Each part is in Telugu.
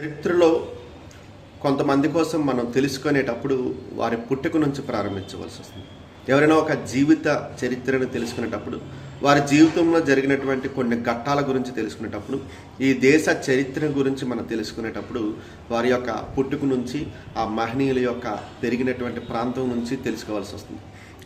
చరిత్రలో కొంతమంది కోసం మనం తెలుసుకునేటప్పుడు వారి పుట్టుక నుంచి ప్రారంభించవలసి వస్తుంది. ఎవరైనా ఒక జీవిత చరిత్రను తెలుసుకునేటప్పుడు, వారి జీవితంలో జరిగినటువంటి కొన్ని ఘట్టాల గురించి తెలుసుకునేటప్పుడు, ఈ దేశ చరిత్ర గురించి మనం తెలుసుకునేటప్పుడు వారి యొక్క పుట్టుక నుంచి, ఆ మహనీయుల యొక్క పెరిగినటువంటి ప్రాంతం నుంచి తెలుసుకోవాల్సి వస్తుంది.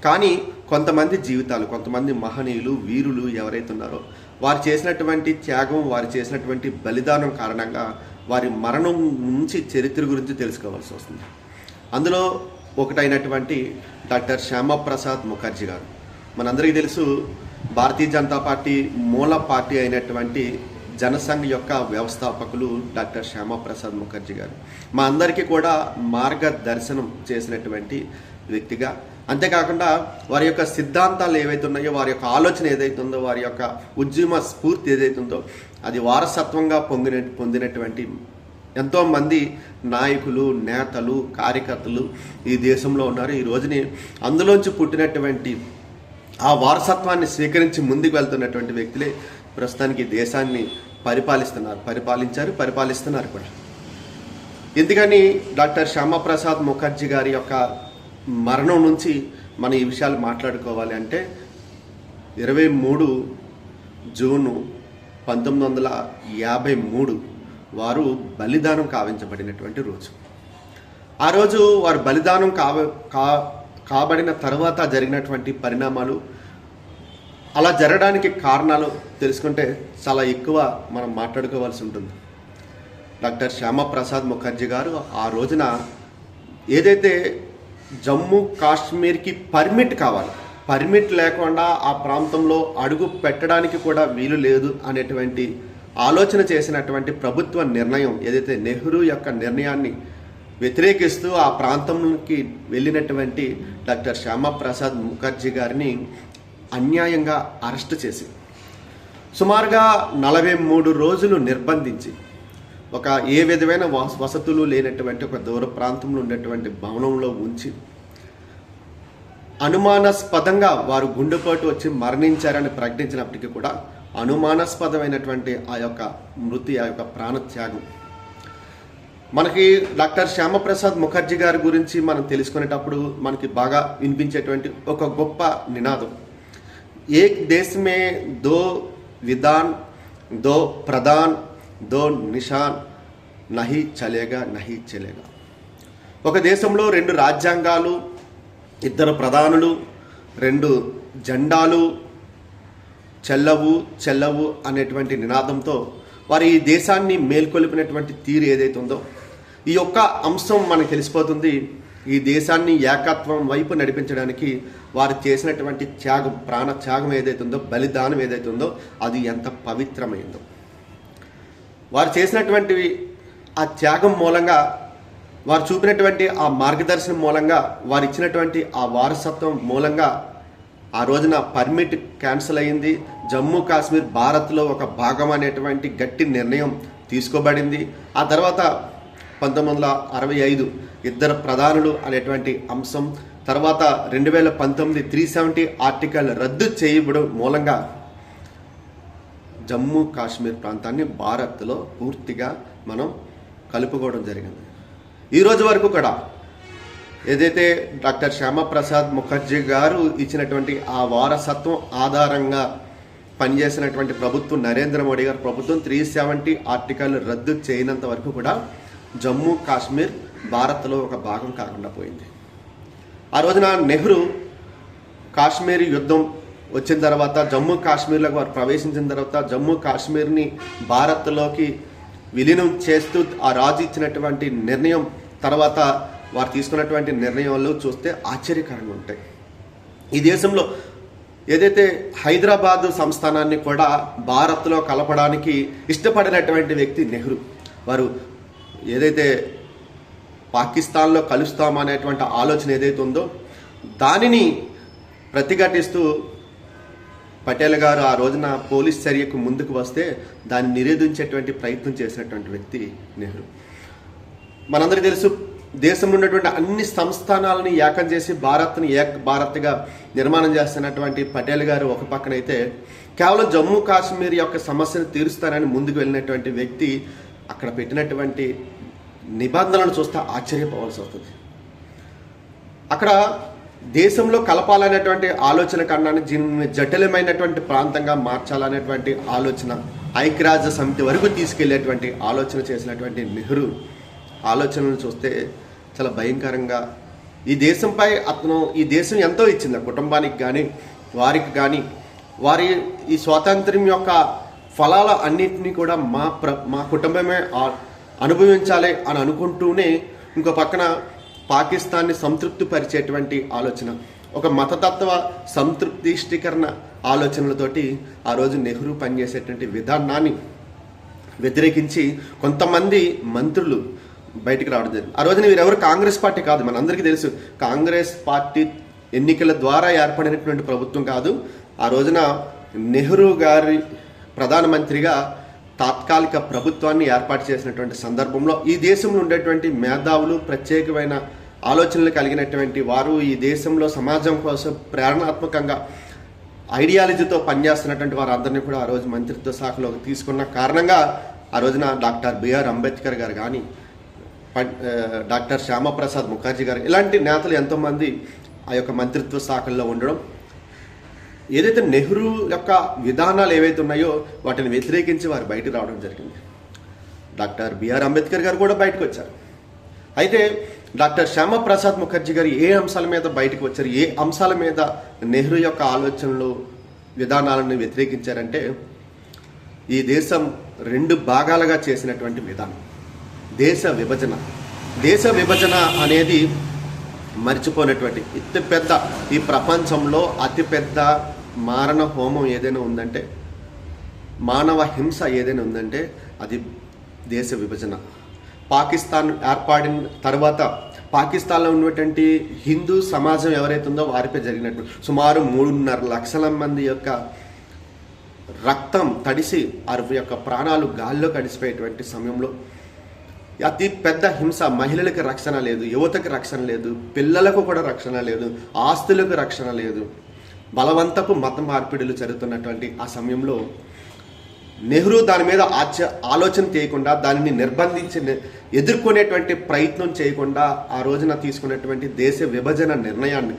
కానీ కొంతమంది జీవితాలు, కొంతమంది మహనీయులు, వీరులు ఎవరైతే ఉన్నారో వారు చేసినటువంటి త్యాగం, వారు చేసినటువంటి బలిదానం కారణంగా వారి మరణం నుంచి చరిత్ర గురించి తెలుసుకోవాల్సి వస్తుంది. అందులో ఒకటైనటువంటి డాక్టర్ శ్యామప్రసాద్ ముఖర్జీ గారు. మనందరికీ తెలుసు, భారతీయ జనతా పార్టీ మూల పార్టీ అయినటువంటి జనసంఘ్ యొక్క వ్యవస్థాపకులు డాక్టర్ శ్యామప్రసాద్ ముఖర్జీ గారు. మా అందరికీ కూడా మార్గదర్శనం చేసినటువంటి వ్యక్తిగా, అంతేకాకుండా వారి యొక్క సిద్ధాంతాలు ఏవైతే ఉన్నాయో, వారి యొక్క ఆలోచన ఏదైతే ఉందో, వారి యొక్క ఉద్యమ స్ఫూర్తి ఏదైతే ఉందో అది వారసత్వంగా పొందినటువంటి ఎంతోమంది నాయకులు, నేతలు, కార్యకర్తలు ఈ దేశంలో ఉన్నారు. ఈ రోజుని అందులోంచి పుట్టినటువంటి ఆ వారసత్వాన్ని స్వీకరించి ముందుకు వెళ్తున్నటువంటి వ్యక్తులే ప్రస్తుతానికి దేశాన్ని పరిపాలిస్తున్నారు కూడా. ఎందుకని డాక్టర్ శ్యామప్రసాద్ ముఖర్జీ గారి యొక్క మరణం నుంచి మనం ఈ విషయాలు మాట్లాడుకోవాలి అంటే 23 జూను 1953 వారు బలిదానం కావించబడినటువంటి రోజు. ఆ రోజు వారు బలిదానం కాబడిన తర్వాత జరిగినటువంటి పరిణామాలు, అలా జరగడానికి కారణాలు తెలుసుకుంటే చాలా ఎక్కువ మనం మాట్లాడుకోవాల్సి ఉంటుంది. డాక్టర్ శ్యామప్రసాద్ ముఖర్జీ గారు ఆ రోజున ఏదైతే జమ్మూ కాశ్మీర్కి పర్మిట్ కావాలి, పర్మిట్ లేకుండా ఆ ప్రాంతంలో అడుగు పెట్టడానికి కూడా వీలు లేదు అనేటువంటి ఆలోచన చేసినటువంటి ప్రభుత్వ నిర్ణయం, ఏదైతే నెహ్రూ యొక్క నిర్ణయాన్ని వ్యతిరేకిస్తూ ఆ ప్రాంతంకి వెళ్ళినటువంటి డాక్టర్ శ్యామప్రసాద్ ముఖర్జీ గారిని అన్యాయంగా అరెస్ట్ చేసి సుమారుగా 43 రోజులు నిర్బంధించి ఏ విధమైన వసతులు లేనటువంటి ఒక దూర ప్రాంతంలో ఉన్నటువంటి భవనంలో ఉంచి అనుమానాస్పదంగా వారు గుండెపోటు వచ్చి మరణించారని ప్రకటించినప్పటికీ కూడా అనుమానాస్పదమైనటువంటి ఆ యొక్క మృతి, ఆ యొక్క ప్రాణత్యాగం మనకి డాక్టర్ శ్యామప్రసాద్ ముఖర్జీ గారి గురించి మనం తెలుసుకునేటప్పుడు మనకి బాగా వినిపించేటువంటి ఒక గొప్ప నినాదం, ఏక్ దేశ్ మే దో విధాన్, దో ప్రధాన్, దో నిషాన్, నహీ చలేగా. ఒక దేశంలో 2 రాజ్యాంగాలు, 2 ప్రధానులు, 2 జెండాలు చెల్లవు అనేటువంటి నినాదంతో వారు ఈ దేశాన్ని మేల్కొలిపినటువంటి తీరు ఏదైతే ఉందో, ఈ యొక్క అంశం మనకు తెలిసిపోతుంది. ఈ దేశాన్ని ఏకత్వం వైపు నడిపించడానికి వారు చేసినటువంటి త్యాగం, ప్రాణ త్యాగం ఏదైతే ఉందో, బలిదానం ఏదైతే ఉందో అది ఎంత పవిత్రమైందో. వారు చేసినటువంటి ఆ త్యాగం మూలంగా, వారు చూపినటువంటి ఆ మార్గదర్శనం మూలంగా, వారు ఇచ్చినటువంటి ఆ వారసత్వం మూలంగా ఆ రోజున పర్మిట్ క్యాన్సిల్ అయింది. జమ్మూ కాశ్మీర్ భారత్లో ఒక భాగం అనేటువంటి గట్టి నిర్ణయం తీసుకోబడింది. ఆ తర్వాత 1965 2 ప్రధానులు అనేటువంటి అంశం, తర్వాత 2019 370 ఆర్టికల్ రద్దు చేయబడం మూలంగా జమ్మూ కాశ్మీర్ ప్రాంతాన్ని భారత్లో పూర్తిగా మనం కలుపుకోవడం జరిగింది. ఈ రోజు వరకు కూడా ఏదైతే డాక్టర్ శ్యామప్రసాద్ ముఖర్జీ గారు ఇచ్చినటువంటి ఆ వారసత్వం ఆధారంగా పనిచేసినటువంటి ప్రభుత్వం, నరేంద్ర మోడీ గారి ప్రభుత్వం 370 ఆర్టికల్ రద్దు చేయనంత వరకు కూడా జమ్మూ కాశ్మీర్ భారత్లో ఒక భాగం కాకుండా పోయింది. ఆ రోజున నెహ్రూ కాశ్మీర్ యుద్ధం వచ్చిన తర్వాత, జమ్మూ కాశ్మీర్లోకి వారు ప్రవేశించిన తర్వాత, జమ్మూ కాశ్మీర్ని భారత్లోకి విలీనం చేస్తూ ఆ రాజు ఇచ్చినటువంటి నిర్ణయం తర్వాత వారు తీసుకున్నటువంటి నిర్ణయాలు చూస్తే ఆశ్చర్యకరంగా ఉంటాయి. ఈ దేశంలో ఏదైతే హైదరాబాద్ సంస్థానాన్ని కూడా భారత్లో కలపడానికి ఇష్టపడినటువంటి వ్యక్తి నెహ్రూ. వారు ఏదైతే పాకిస్తాన్లో కలుస్తామనేటువంటి ఆలోచన ఏదైతే ఉందో దానిని ప్రతిఘటిస్తూ పటేల్ గారు ఆ రోజున పోలీస్ చర్యకు ముందుకు వస్తే దాన్ని నిరోధించేటువంటి ప్రయత్నం చేసినటువంటి వ్యక్తి నెహ్రూ. మనందరికీ తెలుసు, దేశంలో ఉన్నటువంటి అన్ని సంస్థానాలని ఏకం చేసి భారత్ని భారత్గా నిర్మాణం చేస్తున్నటువంటి పటేల్ గారు ఒక పక్కనైతే కేవలం జమ్మూ కాశ్మీర్ యొక్క సమస్యను తీరుస్తానని ముందుకు వెళ్ళినటువంటి వ్యక్తి అక్కడ పెట్టినటువంటి నిబంధనలను చూస్తే ఆశ్చర్యపోవాల్సి వస్తుంది. అక్కడ దేశంలో కలపాలనేటువంటి ఆలోచన కన్నా దీన్ని జటిలమైనటువంటి ప్రాంతంగా మార్చాలనేటువంటి ఆలోచన ఐక్యరాజ్య సమితి వరకు తీసుకెళ్లేటువంటి ఆలోచన చేసినటువంటి నెహ్రూ ఆలోచనలు చూస్తే చాలా భయంకరంగా, ఈ దేశంపై ఈ దేశం ఎంతో ఇచ్చింది కుటుంబానికి కానీ వారికి కానీ, వారి ఈ స్వాతంత్ర్యం యొక్క ఫలాల అన్నింటినీ కూడా మా కుటుంబమే అనుభవించాలి అని అనుకుంటూనే ఇంకో పక్కన పాకిస్తాన్ని సంతృప్తి పరిచేటువంటి ఆలోచన, ఒక మతతత్వ సంతృప్తిష్టీకరణ ఆలోచనలతోటి ఆ రోజు నెహ్రూ పనిచేసేటువంటి విధానాన్ని వ్యతిరేకించి కొంతమంది మంత్రులు బయటికి రావడం జరిగింది. ఆ రోజున వీరెవరు కాంగ్రెస్ పార్టీ కాదు, మనందరికీ తెలుసు కాంగ్రెస్ పార్టీ ఎన్నికల ద్వారా ఏర్పడినటువంటి ప్రభుత్వం కాదు. ఆ రోజున నెహ్రూ గారి ప్రధానమంత్రిగా తాత్కాలిక ప్రభుత్వాన్ని ఏర్పాటు చేసినటువంటి సందర్భంలో ఈ దేశంలో ఉండేటువంటి మేధావులు, ప్రత్యేకమైన ఆలోచనలు కలిగినటువంటి వారు, ఈ దేశంలో సమాజం కోసం ప్రేరణాత్మకంగా ఐడియాలజీతో పనిచేస్తున్నటువంటి వారందరినీ కూడా ఆ రోజు మంత్రిత్వ శాఖలోకి తీసుకున్న కారణంగా ఆ రోజున డాక్టర్ బిఆర్ అంబేద్కర్ గారు కానీ, డాక్టర్ శ్యామప్రసాద్ ముఖర్జీ గారు, ఇలాంటి నేతలు ఎంతోమంది ఆ యొక్క మంత్రిత్వ శాఖల్లో ఉండడం, ఏదైతే నెహ్రూ యొక్క విధానాలు ఏవైతే ఉన్నాయో వాటిని వ్యతిరేకించి వారు బయటకు రావడం జరిగింది. డాక్టర్ బిఆర్ అంబేద్కర్ గారు కూడా బయటకు వచ్చారు. అయితే డాక్టర్ శ్యామప్రసాద్ ముఖర్జీ గారు ఏ అంశాల మీద బయటకు వచ్చారు, ఏ అంశాల మీద నెహ్రూ యొక్క ఆలోచనలు విధానాలను వ్యతిరేకించారంటే, ఈ దేశం 2 భాగాలుగా చేసినటువంటి విధానం, దేశ విభజన అనేది మర్చిపోయినటువంటి అతిపెద్ద, ఈ ప్రపంచంలో అతిపెద్ద మారణ హోమం ఏదైనా ఉందంటే, మానవ హింస ఏదైనా ఉందంటే అది దేశ విభజన. పాకిస్తాన్ ఏర్పడిన తర్వాత పాకిస్తాన్లో ఉన్నటువంటి హిందూ సమాజం ఎవరైతే ఉందో వారిపై జరిగినట్టు సుమారు 3.5 లక్షల మంది యొక్క రక్తం తడిసి వారి యొక్క ప్రాణాలు గాల్లో కడిసిపోయేటువంటి సమయంలో అతి పెద్ద హింస, మహిళలకు రక్షణ లేదు, యువతకు రక్షణ లేదు, పిల్లలకు కూడా రక్షణ లేదు, ఆస్తులకు రక్షణ లేదు, బలవంతపు మత మార్పిడులు జరుగుతున్నటువంటి ఆ సమయంలో నెహ్రూ దాని మీద ఆలోచన చేయకుండా, దానిని నిర్బంధించి ఎదుర్కొనేటువంటి ప్రయత్నం చేయకుండా ఆ రోజున తీసుకున్నటువంటి దేశ విభజన నిర్ణయాన్ని,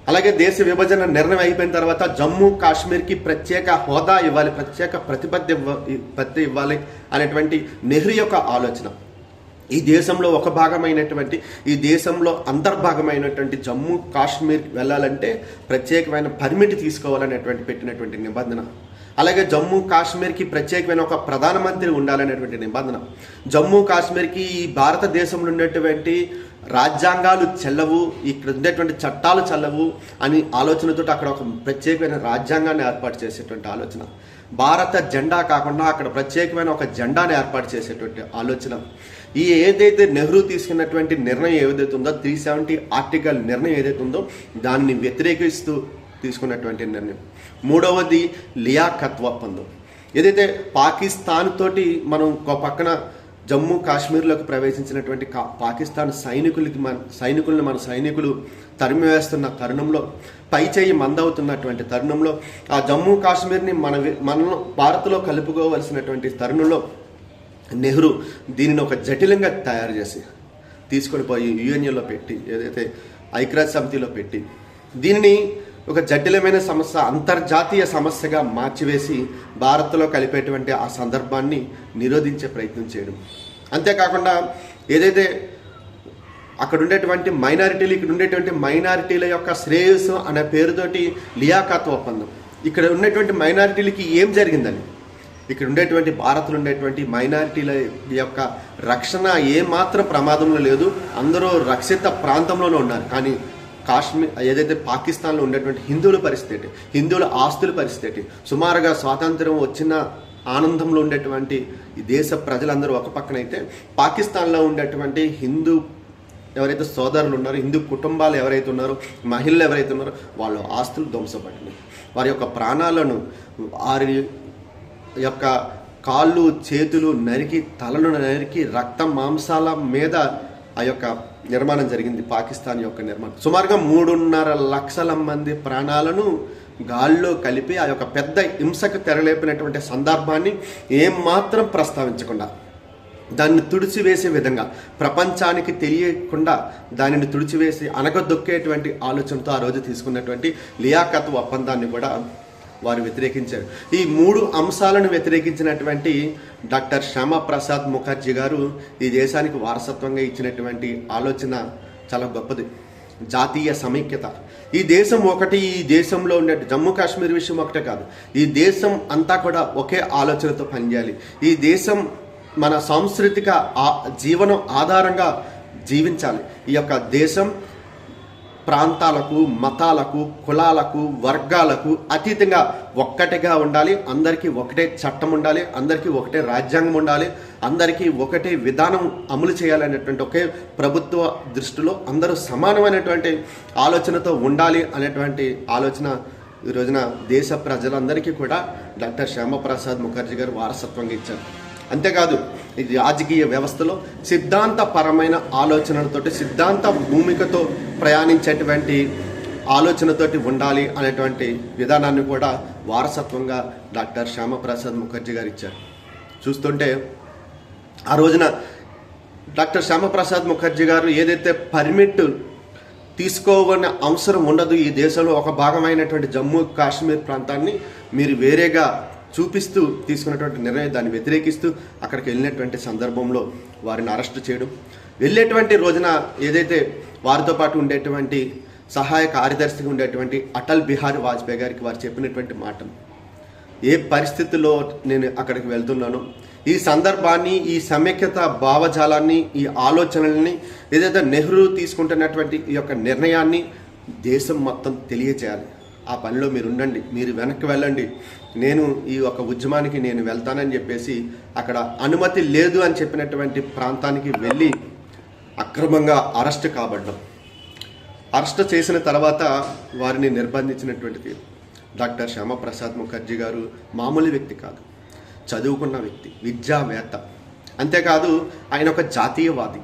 అలాగే దేశ విభజన నిర్ణయం అయిపోయిన తర్వాత జమ్మూ కాశ్మీర్కి ప్రత్యేక హోదా ఇవ్వాలి, ప్రత్యేక ప్రతిపత్తి ఇవ్వాలి అనేటువంటి నెహ్రూ యొక్క ఆలోచన, ఈ దేశంలో ఒక భాగమైనటువంటి, ఈ దేశంలో అంతర్భాగమైనటువంటి జమ్మూ కాశ్మీర్ వెళ్ళాలంటే ప్రత్యేకమైన పర్మిట్ తీసుకోవాలనేటువంటి పెట్టినటువంటి నిబంధన, అలాగే జమ్మూ కాశ్మీర్కి ప్రత్యేకమైన ఒక ప్రధానమంత్రి ఉండాలనేటువంటి నిబంధన, జమ్మూ కాశ్మీర్కి ఈ భారతదేశంలో ఉన్నటువంటి రాజ్యాంగాలు చెల్లవు, ఇక్కడ ఉండేటువంటి చట్టాలు చెల్లవు అని ఆలోచనతో అక్కడ ఒక ప్రత్యేకమైన రాజ్యాంగాన్ని ఏర్పాటు చేసేటువంటి ఆలోచన, భారత జెండా కాకుండా అక్కడ ప్రత్యేకమైన ఒక జెండాను ఏర్పాటు చేసేటువంటి ఆలోచన, ఈ ఏదైతే నెహ్రూ తీసుకున్నటువంటి నిర్ణయం ఏదైతే ఉందో 370 ఆర్టికల్ నిర్ణయం ఏదైతే ఉందో దాన్ని వ్యతిరేకిస్తూ తీసుకున్నటువంటి నిర్ణయం. మూడవది లియాఖత్ ఒప్పందం, ఏదైతే పాకిస్తాన్ తోటి మనం ఒక పక్కన జమ్మూ కాశ్మీర్లోకి ప్రవేశించినటువంటి పాకిస్తాన్ సైనికుల్ని మన సైనికులు తరిమివేస్తున్న తరుణంలో, పైచేయి మందవుతున్నటువంటి తరుణంలో, ఆ జమ్మూ కాశ్మీర్ని మనం భారత్లో కలుపుకోవలసినటువంటి తరుణంలో నెహ్రూ దీనిని ఒక జటిలంగా తయారు చేసి తీసుకొని పోయి యుఎన్ఏలో పెట్టి, ఏదైతే ఐక్యరాజ్య సమితిలో పెట్టి దీనిని ఒక జటిలమైన సమస్య, అంతర్జాతీయ సమస్యగా మార్చివేసి భారత్లో కలిపేటువంటి ఆ సందర్భాన్ని నిరోధించే ప్రయత్నం చేయడం. అంతేకాకుండా ఏదైతే అక్కడ ఉండేటువంటి మైనారిటీలు, ఇక్కడ ఉండేటువంటి మైనారిటీల యొక్క శ్రేయస్సు అనే పేరుతోటి లియాఖత్ ఒప్పందం, ఇక్కడ ఉన్నటువంటి మైనారిటీలకి ఏం జరిగిందని, ఇక్కడ ఉండేటువంటి భారత్లో ఉండేటువంటి మైనారిటీల యొక్క రక్షణ ఏమాత్రం ప్రమాదంలో లేదు, అందరూ రక్షిత ప్రాంతంలోనే ఉన్నారు. కానీ కాశ్మీర్ ఏదైతే పాకిస్తాన్లో ఉండేటువంటి హిందువుల పరిస్థితి, హిందువుల ఆస్తుల పరిస్థితి, సుమారుగా స్వాతంత్రం వచ్చిన ఆనందంలో ఉండేటువంటి ఈ దేశ ప్రజలందరూ ఒక పక్కనైతే పాకిస్తాన్లో ఉండేటువంటి హిందూ ఎవరైతే సోదరులు ఉన్నారో, హిందూ కుటుంబాలు ఎవరైతే ఉన్నారో, మహిళలు ఎవరైతే ఉన్నారో వాళ్ళ ఆస్తులు ధ్వంసపడినాయి, వారి యొక్క ప్రాణాలను, వారి యొక్క కాళ్ళు చేతులు నరికి, తలను నరికి, రక్తం మాంసాల మీద ఆ యొక్క నిర్మాణం జరిగింది. పాకిస్తాన్ యొక్క నిర్మాణం సుమారుగా 3.5 లక్షల మంది ప్రాణాలను గాల్లో కలిపి ఆ యొక్క పెద్ద హింసకు తెరలేపినటువంటి సందర్భాన్ని ఏమాత్రం ప్రస్తావించకుండా దాన్ని తుడిచివేసే విధంగా, ప్రపంచానికి తెలియకుండా దానిని తుడిచివేసి అనగదొక్కేటువంటి ఆలోచనతో ఆ రోజు తీసుకున్నటువంటి లియాఖత్ ఒప్పందాన్ని కూడా వారు వ్యతిరేకించారు. ఈ 3 అంశాలను వ్యతిరేకించినటువంటి డాక్టర్ శ్యామప్రసాద్ ముఖర్జీ గారు ఈ దేశానికి వారసత్వంగా ఇచ్చినటువంటి ఆలోచన చాలా గొప్పది. జాతీయ సమైక్యత. ఈ దేశం ఒకటి, ఈ దేశంలో ఉండే జమ్మూ కాశ్మీర్ విషయం ఒకటే కాదు, ఈ దేశం అంతా కూడా ఒకే ఆలోచనతో పనిచేయాలి. ఈ దేశం మన సాంస్కృతిక జీవనం ఆధారంగా జీవించాలి. ఈ యొక్క దేశం ప్రాంతాలకు, మతాలకు, కులాలకు, వర్గాలకు అతీతంగా ఒక్కటిగా ఉండాలి. అందరికీ ఒకటే చట్టం ఉండాలి, అందరికీ ఒకటే రాజ్యాంగం ఉండాలి, అందరికీ ఒకటే విధానం అమలు చేయాలనేటువంటి ఒకే ప్రభుత్వ దృష్టిలో అందరూ సమానమైనటువంటి ఆలోచనతో ఉండాలి అనేటువంటి ఆలోచన ఈ రోజున దేశ ప్రజలందరికీ కూడా డాక్టర్ శ్యామప్రసాద్ ముఖర్జీ గారు వారసత్వంగా ఇచ్చారు. అంతేకాదు ఈ రాజకీయ వ్యవస్థలో సిద్ధాంతపరమైన ఆలోచనలతోటి, సిద్ధాంత భూమికతో ప్రయాణించేటువంటి ఆలోచనతోటి ఉండాలి అనేటువంటి విధానాన్ని కూడా వారసత్వంగా డాక్టర్ శ్యామప్రసాద్ ముఖర్జీ గారు ఇచ్చారు. చూస్తుంటే ఆ రోజున డాక్టర్ శ్యామప్రసాద్ ముఖర్జీ గారు ఏదైతే పర్మిట్ తీసుకోవాలనే అవసరం ఉండదు, ఈ దేశంలో ఒక భాగమైనటువంటి జమ్మూ కాశ్మీర్ ప్రాంతాన్ని మీరు వేరేగా చూపిస్తూ తీసుకున్నటువంటి నిర్ణయం, దాన్ని వ్యతిరేకిస్తూ అక్కడికి వెళ్ళినటువంటి సందర్భంలో వారిని అరెస్ట్ చేయడం, వెళ్ళేటువంటి రోజున ఏదైతే వారితో పాటు ఉండేటువంటి సహాయ కార్యదర్శిగా ఉండేటువంటి అటల్ బిహారీ వాజ్పేయి గారికి వారు చెప్పినటువంటి మాటలు, ఏ పరిస్థితుల్లో నేను అక్కడికి వెళ్తున్నానో ఈ సందర్భాన్ని, ఈ సమైక్యత భావజాలాన్ని, ఈ ఆలోచనల్ని, ఏదైతే నెహ్రూ తీసుకుంటున్నటువంటి ఈ యొక్క నిర్ణయాన్ని దేశం మొత్తం తెలియజేయాలి. ఆ పనిలో మీరు ఉండండి, మీరు వెనక్కి వెళ్ళండి, నేను ఈ ఒక ఉద్యమానికి నేను వెళ్తానని చెప్పేసి అక్కడ అనుమతి లేదు అని చెప్పినటువంటి ప్రాంతానికి వెళ్ళి అక్రమంగా అరెస్ట్ కాబడ్డం. అరెస్ట్ చేసిన తర్వాత వారిని నిర్బంధించినటువంటిది డాక్టర్ శ్యామప్రసాద్ ముఖర్జీ గారు మామూలు వ్యక్తి కాదు, చదువుకున్న వ్యక్తి, విద్యావేత్త. అంతేకాదు ఆయన ఒక జాతీయవాది.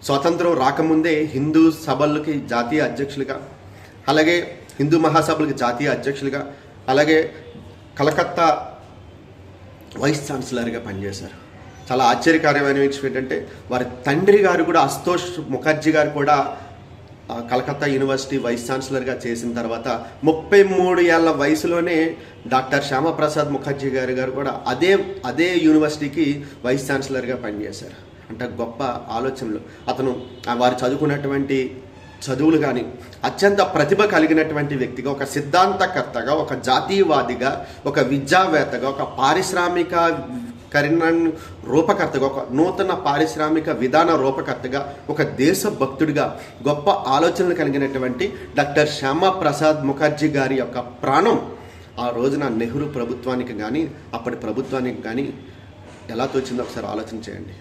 స్వాతంత్రం రాకముందే హిందూ సభలకి జాతీయ అధ్యక్షులుగా, అలాగే హిందూ మహాసభలకు జాతీయ అధ్యక్షులుగా, అలాగే కలకత్తా వైస్ ఛాన్సలర్గా పనిచేశారు. చాలా ఆశ్చర్యకరమైన విషయం ఏంటంటే వారి తండ్రి గారు కూడా, అశుతోష్ ముఖర్జీ గారు కూడా కలకత్తా యూనివర్సిటీ వైస్ ఛాన్సలర్గా చేసిన తర్వాత 33 ఏళ్ల వయసులోనే డాక్టర్ శ్యామప్రసాద్ ముఖర్జీ గారు కూడా అదే యూనివర్సిటీకి వైస్ ఛాన్సలర్గా పనిచేశారు. అంటే గొప్ప ఆలోచనలు. అతను వారు చదువుకున్నటువంటి చదువులు కానీ అత్యంత ప్రతిభ కలిగినటువంటి వ్యక్తిగా, ఒక సిద్ధాంతకర్తగా, ఒక జాతీయవాదిగా, ఒక విద్యావేత్తగా, ఒక పారిశ్రామికీకరణ రూపకర్తగా, ఒక నూతన పారిశ్రామిక విధాన రూపకర్తగా, ఒక దేశభక్తుడిగా గొప్ప ఆలోచనలు కలిగినటువంటి డాక్టర్ శ్యామప్రసాద్ ముఖర్జీ గారి యొక్క ప్రాణం ఆ రోజున నెహ్రూ ప్రభుత్వానికి కానీ అప్పటి ప్రభుత్వానికి కానీ ఎలా తోచిందో ఒకసారి ఆలోచన చేయండి.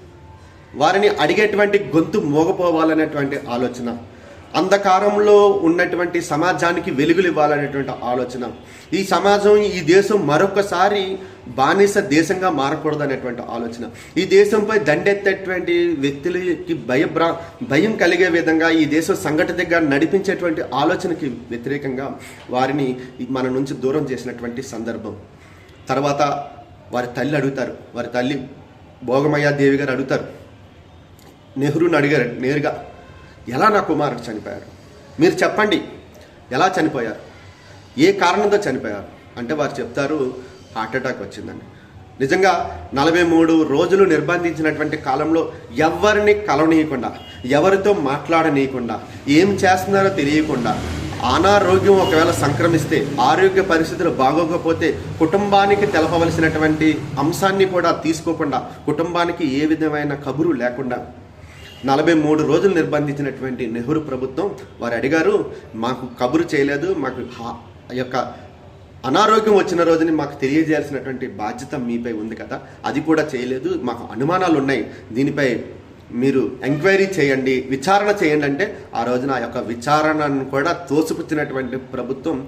వారిని అడిగేటువంటి గొంతు మోగపోవాలనేటువంటి ఆలోచన, అంధకారంలో ఉన్నటువంటి సమాజానికి వెలుగులు ఇవ్వాలనేటువంటి ఆలోచన, ఈ సమాజం, ఈ దేశం మరొకసారి బానిస దేశంగా మారకూడదు అనేటువంటి ఆలోచన, ఈ దేశంపై దండెత్తేటువంటి వ్యక్తులకి భయం కలిగే విధంగా ఈ దేశం సంఘటితంగా నడిపించేటువంటి ఆలోచనకి వ్యతిరేకంగా వారిని మన నుంచి దూరం చేసినటువంటి సందర్భం. తర్వాత వారి తల్లి అడుగుతారు, వారి తల్లి భోగమయ్య దేవి గారు అడుగుతారు, నెహ్రూని అడిగారు నేరుగా, ఎలా నా కుమారుడు చనిపోయారు, మీరు చెప్పండి, ఎలా చనిపోయారు, ఏ కారణంతో చనిపోయారు అంటే వారు చెప్తారు, హార్ట్ అటాక్ వచ్చిందని. నిజంగా 43 రోజులు నిర్బంధించినటువంటి కాలంలో ఎవరిని కలవనీయకుండా, ఎవరితో మాట్లాడనీయకుండా, ఏం చేస్తున్నారో తెలియకుండా, అనారోగ్యం ఒకవేళ సంక్రమిస్తే, ఆరోగ్య పరిస్థితులు బాగోకపోతే కుటుంబానికి తెలపవలసినటువంటి అంశాన్ని కూడా తీసుకోకుండా, కుటుంబానికి ఏ విధమైన కబురు లేకుండా 43 రోజులు నిర్బంధించినటువంటి నెహ్రూ ప్రభుత్వం వారు అడిగారు, మాకు కబురు చేయలేదు, మాకు యొక్క అనారోగ్యం వచ్చిన రోజుని మాకు తెలియజేయాల్సినటువంటి బాధ్యత మీపై ఉంది కదా, అది కూడా చేయలేదు, మాకు అనుమానాలు ఉన్నాయి, దీనిపై మీరు ఎంక్వైరీ చేయండి, విచారణ చేయండి అంటే ఆ రోజున ఆ యొక్క విచారణను కూడా తోసిపుచ్చినటువంటి ప్రభుత్వం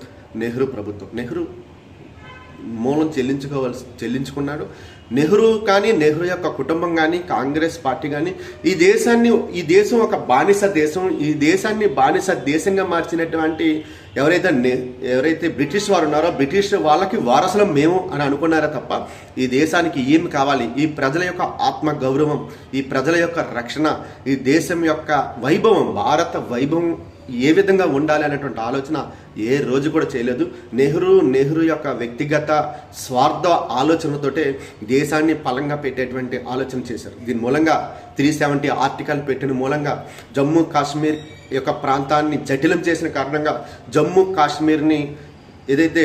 నెహ్రూ ప్రభుత్వం. నెహ్రూ మూలం చెల్లించుకున్నాడు. నెహ్రూ కానీ, నెహ్రూ యొక్క కుటుంబం కానీ, కాంగ్రెస్ పార్టీ కానీ ఈ దేశం ఒక బానిస దేశం, ఈ దేశాన్ని బానిస దేశంగా మార్చినటువంటి ఎవరైతే బ్రిటిష్ వారు ఉన్నారో బ్రిటిష్ వాళ్ళకి వారసులం మేము అని అనుకున్నారా తప్ప ఈ దేశానికి ఏమి కావాలి, ఈ ప్రజల యొక్క ఆత్మ గౌరవం, ఈ ప్రజల యొక్క రక్షణ, ఈ దేశం యొక్క వైభవం, భారత వైభవం ఏ విధంగా ఉండాలి అనేటువంటి ఆలోచన ఏ రోజు కూడా చేయలేదు. నెహ్రూ యొక్క వ్యక్తిగత స్వార్థ ఆలోచనతోటే దేశాన్ని పలంగా పెట్టేటువంటి ఆలోచన చేశారు. దీని మూలంగా 370 ఆర్టికల్ పెట్టిన మూలంగా జమ్మూ కాశ్మీర్ యొక్క ప్రాంతాన్ని జటిలం చేసిన కారణంగా జమ్మూ కాశ్మీర్ని ఏదైతే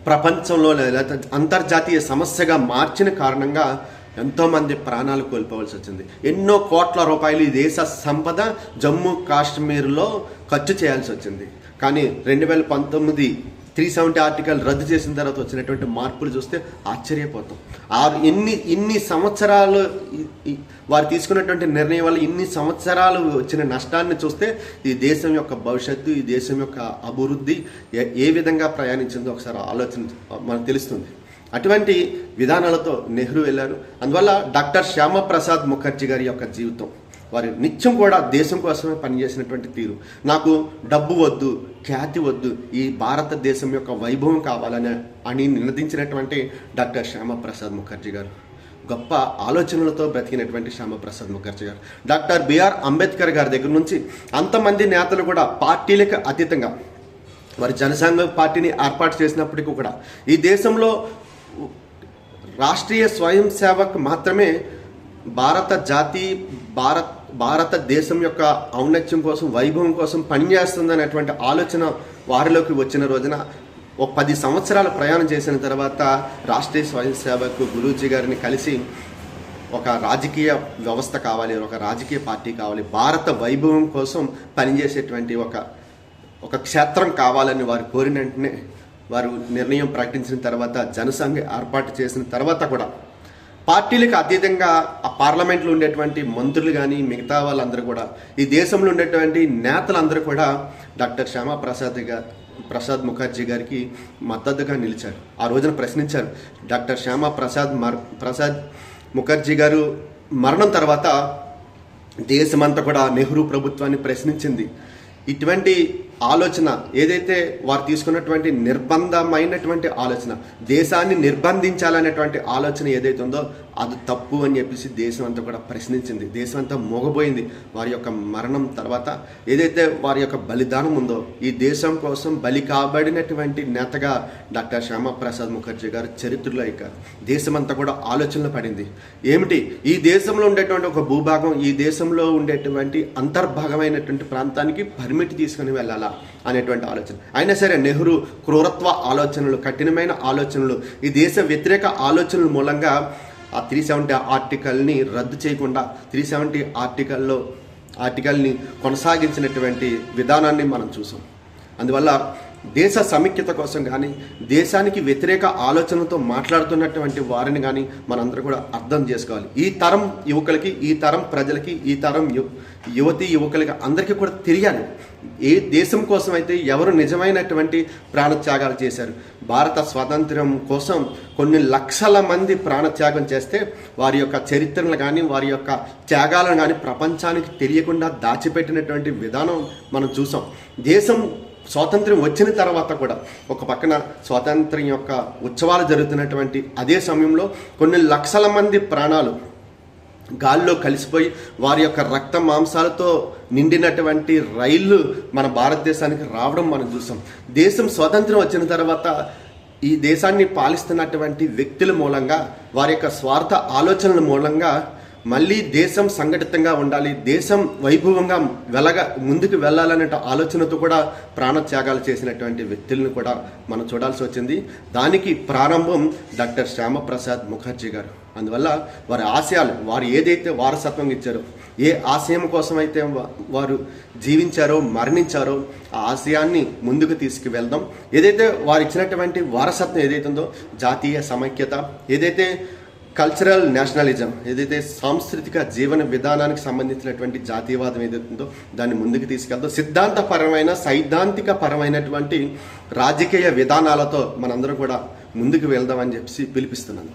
ప్రపంచంలో లేదా అంతర్జాతీయ సమస్యగా మార్చిన కారణంగా ఎంతోమంది ప్రాణాలు కోల్పోవాల్సి వచ్చింది. ఎన్నో కోట్ల రూపాయలు ఈ దేశ సంపద జమ్మూ కాశ్మీర్లో ఖర్చు చేయాల్సి వచ్చింది. కానీ 2019 370 ఆర్టికల్ రద్దు చేసిన తర్వాత వచ్చినటువంటి మార్పులు చూస్తే ఆశ్చర్యపోతాం. ఇన్ని సంవత్సరాలు వారు తీసుకున్నటువంటి నిర్ణయం వల్ల ఇన్ని సంవత్సరాలు వచ్చిన నష్టాన్ని చూస్తే ఈ దేశం యొక్క భవిష్యత్తు, ఈ దేశం యొక్క అభివృద్ధి ఏ విధంగా ప్రయాణించిందో ఒకసారి ఆలోచన మనకు తెలుస్తుంది. అటువంటి విధానాలతో నెహ్రూ వెళ్ళారు. అందువల్ల డాక్టర్ శ్యామప్రసాద్ ముఖర్జీ గారి యొక్క జీవితం, వారు నిత్యం కూడా దేశం కోసమే పనిచేసినటువంటి తీరు, నాకు డబ్బు వద్దు, ఖ్యాతి వద్దు, ఈ భారతదేశం యొక్క వైభవం కావాలని నినదించినటువంటి డాక్టర్ శ్యామప్రసాద్ ముఖర్జీ గారు, గొప్ప ఆలోచనలతో బ్రతికినటువంటి శ్యామప్రసాద్ ముఖర్జీ గారు. డాక్టర్ బిఆర్ అంబేద్కర్ గారి దగ్గర నుంచి అంతమంది నేతలు కూడా పార్టీలకు అతీతంగా వారి జనసంఘ పార్టీని ఏర్పాటు చేసినప్పటికీ కూడా ఈ దేశంలో రాష్ట్రీయ స్వయం సేవక్ మాత్రమే భారతదేశం యొక్క ఔన్నత్యం కోసం, వైభవం కోసం పనిచేస్తుందనేటువంటి ఆలోచన వారిలోకి వచ్చిన రోజున ఒక 10 సంవత్సరాల ప్రయాణం చేసిన తర్వాత రాష్ట్రీయ స్వయం సేవక్ గురూజీ గారిని కలిసి ఒక రాజకీయ వ్యవస్థ కావాలి, ఒక రాజకీయ పార్టీ కావాలి, భారత వైభవం కోసం పనిచేసేటువంటి ఒక క్షేత్రం కావాలని వారు కోరిన వెంటనే వారు నిర్ణయం ప్రకటించిన తర్వాత జనసంఘ ఏర్పాటు చేసిన తర్వాత కూడా పార్టీలకు అతీతంగా ఆ పార్లమెంట్లో ఉండేటువంటి మంత్రులు కానీ మిగతా వాళ్ళందరూ కూడా ఈ దేశంలో ఉండేటువంటి నేతలందరూ కూడా డాక్టర్ శ్యామప్రసాద్ ముఖర్జీ గారికి మద్దతుగా నిలిచారు. ఆ రోజున ప్రశ్నించారు. డాక్టర్ శ్యామప్రసాద్ ముఖర్జీ గారు మరణం తర్వాత దేశమంతా కూడా నెహ్రూ ప్రభుత్వాన్ని ప్రశ్నించింది. ఇటువంటి ఆలోచన ఏదైతే వారు తీసుకున్నటువంటి నిర్బంధమైనటువంటి ఆలోచన, దేశాన్ని నిర్బంధించాలనేటువంటి ఆలోచన ఏదైతే ఉందో అది తప్పు అని చెప్పేసి దేశం అంతా కూడా ప్రశ్నించింది. దేశం అంతా మోగబోయింది. వారి యొక్క మరణం తర్వాత ఏదైతే వారి యొక్క బలిదానం ఉందో, ఈ దేశం కోసం బలి కాబడినటువంటి నేతగా డాక్టర్ శ్యామప్రసాద్ ముఖర్జీ గారు చరిత్రలో ఎక్కారు. దేశమంతా కూడా ఆలోచనలో పడింది. ఏమిటి, ఈ దేశంలో ఉండేటువంటి ఒక భూభాగం ఈ దేశంలో ఉండేటువంటి అంతర్భాగమైనటువంటి ప్రాంతానికి పర్మిట్ తీసుకుని వెళ్ళాలా అనేటువంటి ఆలోచన. అయినా సరే నెహ్రూ క్రూరత్వ ఆలోచనలు, కఠినమైన ఆలోచనలు, ఈ దేశ వ్యతిరేక ఆలోచనల మూలంగా ఆ 370 ఆర్టికల్ని రద్దు చేయకుండా 370 ఆర్టికల్ని కొనసాగించినటువంటి విధానాన్ని మనం చూసాం. అందువల్ల దేశ సమైక్యత కోసం కానీ, దేశానికి వ్యతిరేక ఆలోచనతో మాట్లాడుతున్నటువంటి వారిని కానీ మనందరూ కూడా అర్థం చేసుకోవాలి. ఈ తరం యువకులకి, ఈ తరం ప్రజలకి, ఈ తరం యువకులకి అందరికీ కూడా తెలియాలి ఏ దేశం కోసం అయితే ఎవరు నిజమైనటువంటి ప్రాణత్యాగాలు చేశారు. భారత స్వాతంత్ర్యం కోసం కొన్ని లక్షల మంది ప్రాణత్యాగం చేస్తే వారి యొక్క చరిత్రను కానీ, వారి యొక్క త్యాగాలను కానీ ప్రపంచానికి తెలియకుండా దాచిపెట్టినటువంటి విధానం మనం చూసాం. దేశం స్వాతంత్ర్యం వచ్చిన తర్వాత కూడా ఒక పక్కన స్వాతంత్ర్యం యొక్క ఉత్సవాలు జరుగుతున్నటువంటి అదే సమయంలో కొన్ని లక్షల మంది ప్రాణాలు గాల్లో కలిసిపోయి వారి యొక్క రక్త మాంసాలతో నిండినటువంటి రైళ్లు మన భారతదేశానికి రావడం మనం చూసాం. దేశం స్వాతంత్ర్యం వచ్చిన తర్వాత ఈ దేశాన్ని పాలిస్తున్నటువంటి వ్యక్తుల మూలంగా, వారి యొక్క స్వార్థ ఆలోచనల మూలంగా మళ్ళీ దేశం సంఘటితంగా ఉండాలి, దేశం వైభవంగా ముందుకు వెళ్ళాలనే ఆలోచనతో కూడా ప్రాణత్యాగాలు చేసినటువంటి వ్యక్తులను కూడా మనం చూడాల్సి వచ్చింది. దానికి ప్రారంభం డాక్టర్ శ్యామప్రసాద్ ముఖర్జీ గారు. అందువల్ల వారి ఆశయాలు, వారు ఏదైతే వారసత్వం ఇచ్చారో, ఏ ఆశయం కోసం అయితే వారు జీవించారో, మరణించారో ఆ ఆశయాన్ని ముందుకు తీసుకువెళ్దాం. ఏదైతే వారు ఇచ్చినటువంటి వారసత్వం ఏదైతే ఉందో, జాతీయ సమైక్యత, ఏదైతే కల్చరల్ నేషనలిజం, ఏదైతే సాంస్కృతిక జీవన విధానానికి సంబంధించినటువంటి జాతీయవాదం ఏదైతే ఉందో దాన్ని ముందుకు తీసుకెళ్తాం. సిద్ధాంతపరమైన, సైద్ధాంతిక పరమైనటువంటి రాజకీయ విధానాలతో మనందరం కూడా ముందుకు వెళ్దామని చెప్పి పిలిపిస్తున్నాను.